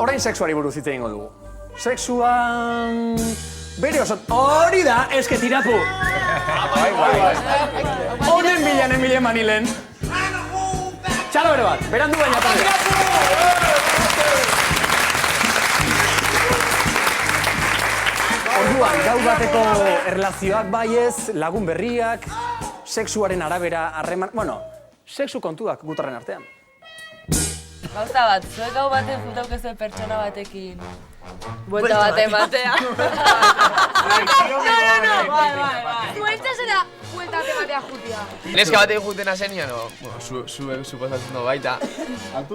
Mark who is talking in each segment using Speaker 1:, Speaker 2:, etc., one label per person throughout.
Speaker 1: Orain sexuari buruz hitz egingo dugu. Sexuan... Bere oso... Hori da, eske tirapu! Honen milen manilen. Txalo bere bat, berandu baina talde. Orduan, gau bateko erlazioak baiez, lagun berriak, sexuaren arabera harreman... Bueno, sexu kontuak gutarren artean.
Speaker 2: Gauza bat, zuek gau baten jutaukezue pertsona batekin buelta baten batea. No.
Speaker 3: Buelta zera buelta baten batea jutia.
Speaker 4: Neska batekin jutena zenian, bueno, zuek suposatzen du baita.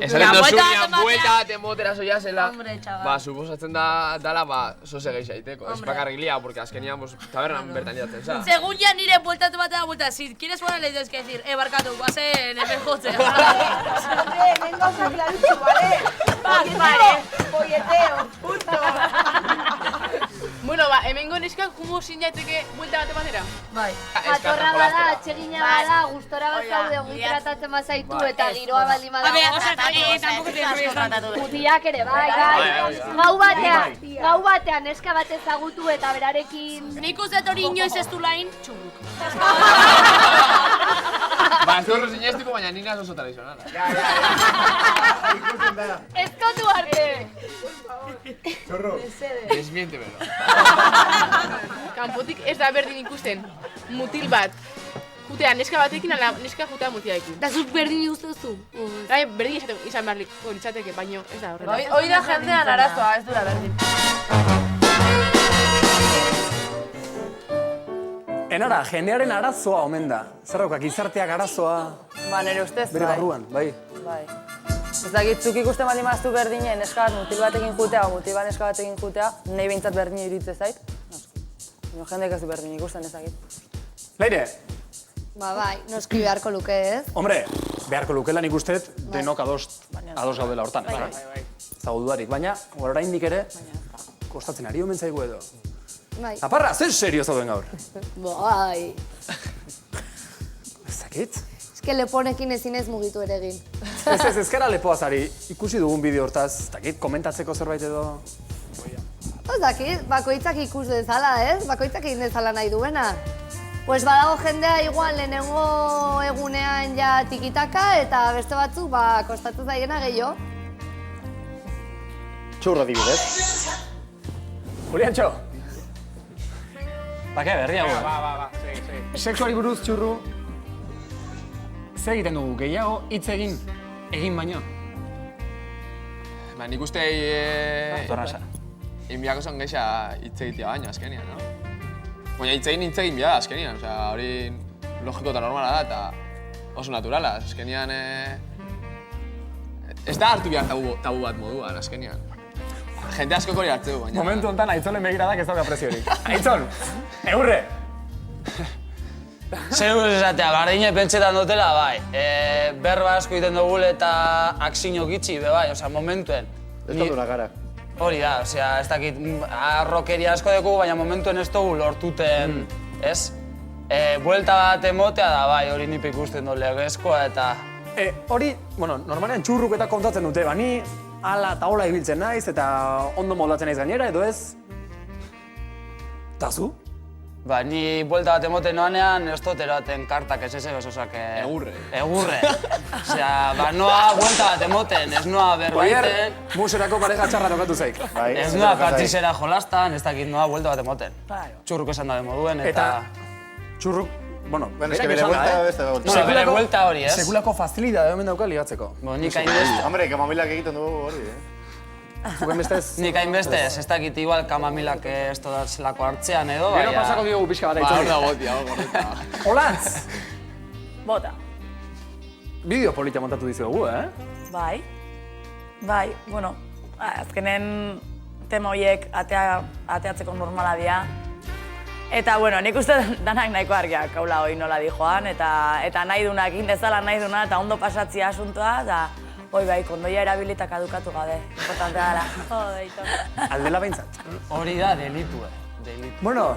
Speaker 4: Esaten
Speaker 2: Ja,
Speaker 4: dozunean buelta baten motera zoia zela,
Speaker 2: Hombre, chaval.
Speaker 4: ba, suposatzen dala, ba, zoze gehi zaiteko. Ez bakarrik lia, porque azkenian, pues, tabernan bertan idatzen za.
Speaker 2: Según ya nire buelta batea buelta, si quieres fuera le tienes que decir, barkatu, guazen hemen jotzea.
Speaker 5: Hemen gauza klaritzu, bale? Polleteo, punto.
Speaker 6: Bueno, ba, hemengo neskak jungo zin jaiteke buelta bate batera.
Speaker 2: Bai.
Speaker 3: Jatorra bada, atsegina bada, gustora bat zaude, ongi tratatzen bazaitu eta giroa baldin bada. Mutiak ere, bai. Gau batean neska bat ezagutu eta berarekin...
Speaker 2: Nik uste hori inoiz ez du lain, txurruk.
Speaker 4: Ba, zu horro zineztuko, baina nina oso tradizionala.
Speaker 3: Ezkotu arte!
Speaker 4: Desmientemelo.
Speaker 6: Kanpotik ez da berdin ikusten mutil bat. Jutea neska batekin, ala neska jutea mutiarekin.
Speaker 3: Da zuk berdin ikustezu.
Speaker 6: Bai, berdin izan behar litzateke, baino ez da horrela.
Speaker 2: Hoi da jendean arazoa, ez dura berdin.
Speaker 1: Enara, jendearen arazoa omen da. Zer daukak, gizarteak arazoa
Speaker 7: Ba, nire ustez,
Speaker 1: bere barruan, bai.
Speaker 7: Bai. Ez dakit, zuk ikusten baldin maztu berdinen, neska bat mutil batekin jutea, o mutil bat neska batekin jutea, nahi behintzat berdin iruditzen zait. Noski. Jendek ez du berdin ikusten ezakit.
Speaker 1: Leire,
Speaker 3: Ba bai, noski beharko luke ez.
Speaker 1: hombre, beharko lukela nik usteet denok ados gaudela hortan. Zago dudarik, baina oraindik ere kostatzen ari omen zaigu edo.
Speaker 3: Bai.
Speaker 1: Aparra, zer serio zauden gaur?
Speaker 3: Bai.
Speaker 1: Ez dakit?
Speaker 3: Eske leponekin ezin ez mugitu ere egin.
Speaker 1: Ez gara lepoazari, ikusi dugun bideo hortaz, ez dakit, komentatzeko zerbait edo...
Speaker 3: Ez dakit, bakoitzak ikus dezala, ez? Bakoitzak egin dezala nahi duena. Pues badago jendea igual lehenengo egunean ja tikitaka eta beste batzuk ba kostatu zaiena gehiago.
Speaker 1: Txurro dibidez. Juliantxo! Bake, berria gu.
Speaker 4: Ba, segi.
Speaker 1: Sexuari buruz, txurru. Zer egiten dugu, gehiago hitz egin baino.
Speaker 4: Ba, nik uste...
Speaker 1: Torrasa.
Speaker 4: Inbiako zen geisha hitz egitea baino, azkenian, no? Baina hitz egin bia da, azkenian, osea, hori logiko eta normala da, eta oso naturala, azkenian... Ez da hartu behar tabu bat moduan, azkenian. Jente asko hori hartzeu, baina...
Speaker 1: Momentu honetan Aitzolen begiradak ez dauka preziorik. Aitzol, eurre!
Speaker 8: Zer esatea, bardine pentsetan dutela, bai. Berba asko egiten dugule eta akzino gitxi, be bai, osea, momentuen.
Speaker 9: Ez dut gara.
Speaker 8: Hori da, osea, ez dakit, arrokeria asko dugu, baina momentuen ez dugu lortuten, ez? Buelta bat emotea da, bai, hori nip ikusten dut legezkoa eta...
Speaker 1: Hori, bueno, normalean txurruk eta kontatzen dute, bani ala eta hola ibiltzen naiz eta ondo moldatzen naiz gainera, edo ez? Ta zu?
Speaker 8: Ba, ni buelta bat emoten noanean, ez dut eraten kartak ez ez osak...
Speaker 4: Egurre.
Speaker 8: Egurre. Osea, ba, noa buelta bat emoten, ez noa berbaiten...
Speaker 1: Muserako pareja txarra tokatu zaik.
Speaker 8: Ez noa partizera jolastan, ez dakit noa buelta bat emoten. Txurruk esan dabe moduen eta...
Speaker 1: Txurruk, bueno,
Speaker 9: Bueno, eske bere buelta beste gauta.
Speaker 8: Bere buelta hori, ez?
Speaker 1: Sekulako facilidade hemen dauka ligatzeko.
Speaker 8: Nik hainbeste...
Speaker 9: Hombre, kamamilak egiten dugu hori,
Speaker 1: Zuk hainbestez...
Speaker 8: Nik hainbeste ez dakit igual kamamilak ez todatzelako hartzean edo,
Speaker 1: Gero pasako diogu pixka bat
Speaker 4: Ba, hor
Speaker 1: Aitzoli.
Speaker 4: da gotia, gorreta.
Speaker 1: Olatz!
Speaker 7: Bota.
Speaker 1: Bideo politia montatu dizuegu,
Speaker 7: Bai. Bai, bueno, azkenen tema horiek ateatzeko normala dira. Eta, bueno, nik uste danak nahiko argiak kaula hori nola di joan, eta nahi dunak, indezala nahi duna, eta ondo pasatzia asuntoa, eta hoi bai, kondoia erabilitak adukatu gabe, importantea dela.
Speaker 1: Aldela behintzat.
Speaker 8: hori da delitue.
Speaker 1: Bueno,